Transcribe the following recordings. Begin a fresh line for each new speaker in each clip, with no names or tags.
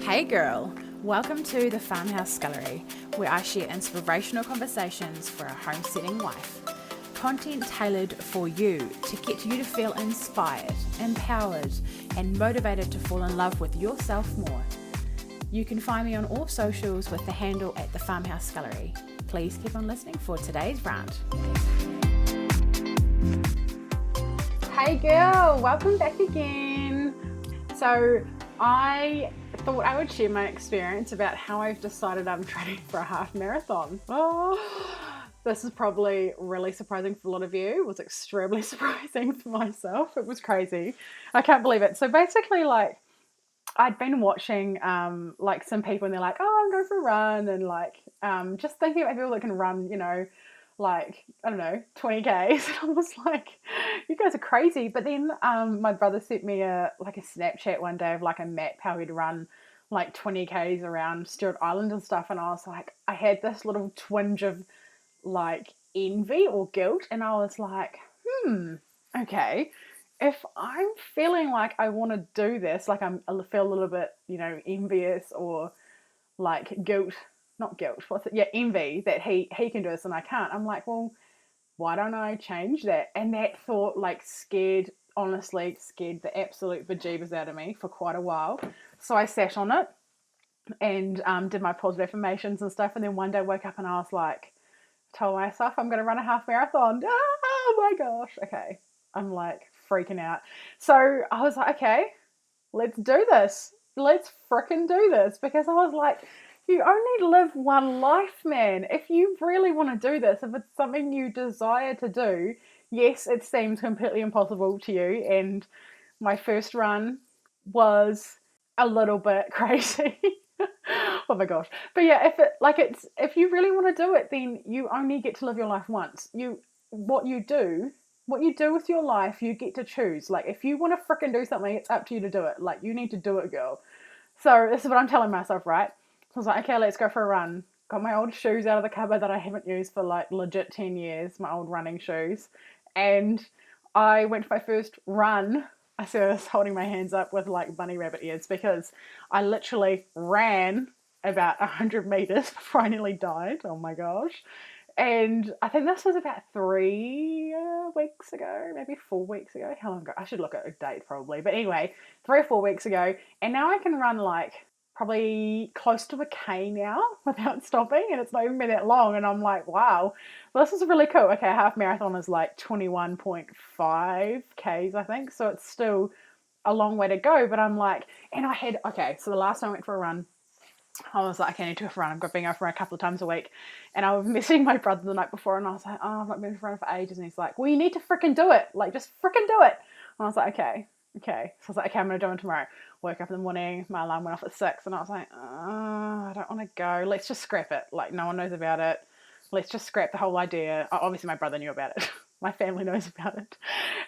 Hey girl, welcome to the Farmhouse Scullery, where I share inspirational conversations for a homesteading wife. Content tailored for you to get you to feel inspired, empowered, and motivated to fall in love with yourself more. You can find me on all socials with the handle at the Farmhouse Scullery. Please keep on listening for today's rant. Hey girl, welcome back again. So I thought I would share my experience about how I've decided I'm training for a half marathon. Oh, this is probably really surprising for a lot of you. It was extremely surprising for myself. It was crazy. I can't believe it. So basically, I'd been watching some people and they're like, oh, I'm going for a run, and just thinking about people that can run, 20 Ks. And I was like, you guys are crazy. But then my brother sent me a Snapchat one day of a map how he'd run 20 Ks around Stewart Island and stuff, and I was like, I had this little twinge of envy or guilt, and I was like, okay, if I'm feeling like I want to do this, I feel a little bit, envious or guilt, not guilt, envy that he can do this and I can't. I'm like, well, why don't I change that? And that thought honestly scared the absolute bejeebers out of me for quite a while. So I sat on it and did my positive affirmations and stuff. And then one day I woke up and I was like, told myself I'm going to run a half marathon. Oh my gosh. Okay. I'm freaking out. So I was like, okay, let's do this. Let's fricking do this. Because I was like, you only live one life, man. If you really want to do this, if it's something you desire to do, yes, it seems completely impossible to you. And my first run was a little bit crazy. Oh my gosh. But yeah, if you really want to do it, then you only get to live your life once. What you do with your life, you get to choose. If you want to fricking do something, it's up to you to do it. You need to do it, girl. So this is what I'm telling myself, right? So I was like, okay, let's go for a run. Got my old shoes out of the cupboard that I haven't used for legit 10 years, my old running shoes. And I went for my first run. I was holding my hands up with bunny rabbit ears because I literally ran about 100 meters before I nearly died. Oh my gosh. And I think this was about 3 weeks ago, maybe 4 weeks ago. How long ago? I should look at a date probably. But anyway, 3 or 4 weeks ago. And now I can run probably close to a K now without stopping. And it's not even been that long. And I'm like, wow, well, this is really cool. Okay, a half marathon is 21.5 Ks, I think. So it's still a long way to go. But I'm so the last time I went for a run, I was like, okay, I need to go for a run. I've been going for a couple of times a week. And I was messaging my brother the night before and I was like, oh, I've not been for a run for ages. And he's like, well, you need to fricking do it. Just fricking do it. And I was like, okay. So I was like, okay, I'm going to do it tomorrow. Woke up in the morning, my alarm went off at 6 and I was like, I don't want to go. Let's just scrap it. No one knows about it. Let's just scrap the whole idea. Obviously my brother knew about it. My family knows about it.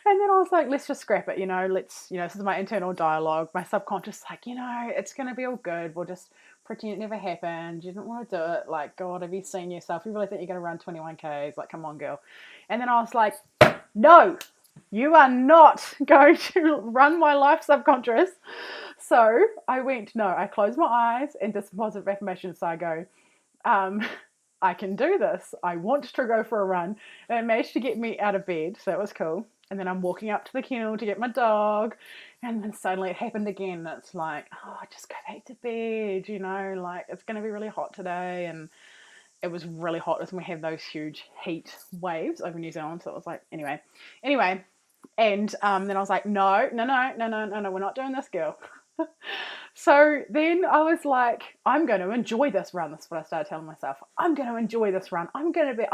And then I was like, let's just scrap it. This is my internal dialogue. My subconscious it's going to be all good. We'll just pretend it never happened. You didn't want to do it. God, have you seen yourself? You really think you're going to run 21 Ks? Come on, girl. And then I was like, no, you are not going to run my life, subconscious. So I closed my eyes and did some positive affirmations. So I go, I can do this. I want to go for a run. And it managed to get me out of bed. So that was cool. And then I'm walking up to the kennel to get my dog. And then suddenly it happened again. It's just go back to bed, it's going to be really hot today. And it was really hot as we have those huge heat waves over New Zealand. So it was anyway. And then I was like, no, we're not doing this, girl. So then I was like, I'm going to enjoy this run. That's what I started telling myself. I'm going to enjoy this run. I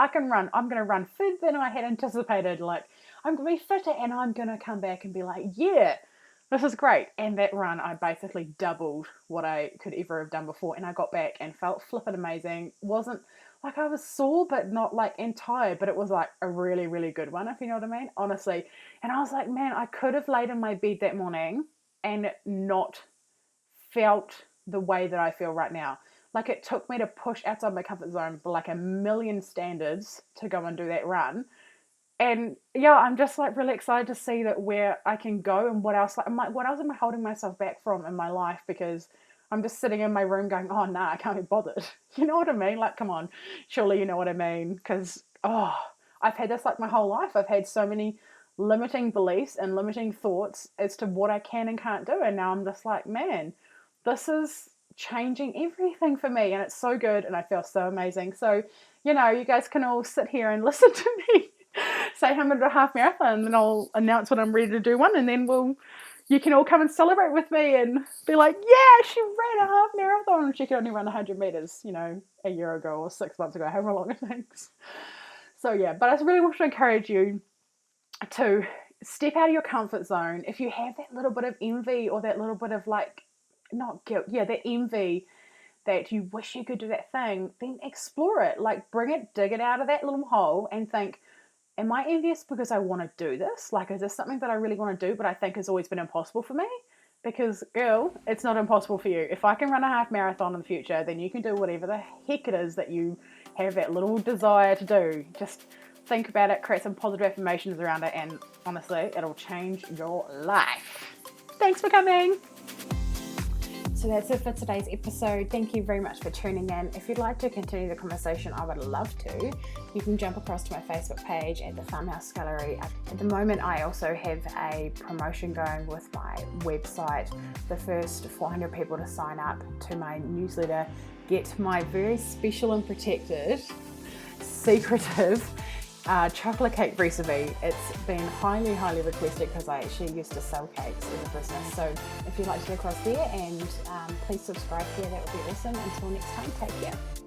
can run. I'm going to run further than I had anticipated. I'm going to be fitter and I'm going to come back and be like, yeah, this is great. And that run, I basically doubled what I could ever have done before. And I got back and felt flippin' amazing. Wasn't I was sore, but not and tired, but it was a really, really good one, if you know what I mean, honestly. And I was like, man, I could have laid in my bed that morning and not felt the way that I feel right now. It took me to push outside my comfort zone for a million standards to go and do that run. And yeah, I'm just really excited to see that where I can go and what else. What else am I holding myself back from in my life? Because I'm just sitting in my room going, oh, nah, I can't be bothered. You know what I mean? Like, come on, surely you know what I mean? Because, oh, I've had this like my whole life. I've had so many limiting beliefs and limiting thoughts as to what I can and can't do. And now I'm just like, man, this is changing everything for me. And it's so good. And I feel so amazing. So, you know, you guys can all sit here and listen to me say I'm going to do a half marathon, and then I'll announce when I'm ready to do one. And then you can all come and celebrate with me and be like, yeah, she ran a half marathon. She could only run 100 meters, you know, a year ago or 6 months ago, however long it takes. So yeah, but I really want to encourage you to step out of your comfort zone. If you have that little bit of envy or that little bit of like, not guilt, yeah, that envy that you wish you could do that thing, then explore it. Like bring it, dig it out of that little hole and think, am I envious because I want to do this? Like, is this something that I really want to do, but I think has always been impossible for me? Because, girl, it's not impossible for you. If I can run a half marathon in the future, then you can do whatever the heck it is that you have that little desire to do. Just think about it, create some positive affirmations around it, and honestly, it'll change your life. Thanks for coming. So that's it for today's episode. Thank you very much for tuning in. If you'd like to continue the conversation, I would love to. You can jump across to my Facebook page at the Farmhouse Gallery. At the moment, I also have a promotion going with my website. The first 400 people to sign up to my newsletter get my very special and protected, secretive chocolate cake recipe. It's been highly requested because I actually used to sell cakes as a business. So if you'd like to go across there and please subscribe here, that would be awesome. Until next time, take care.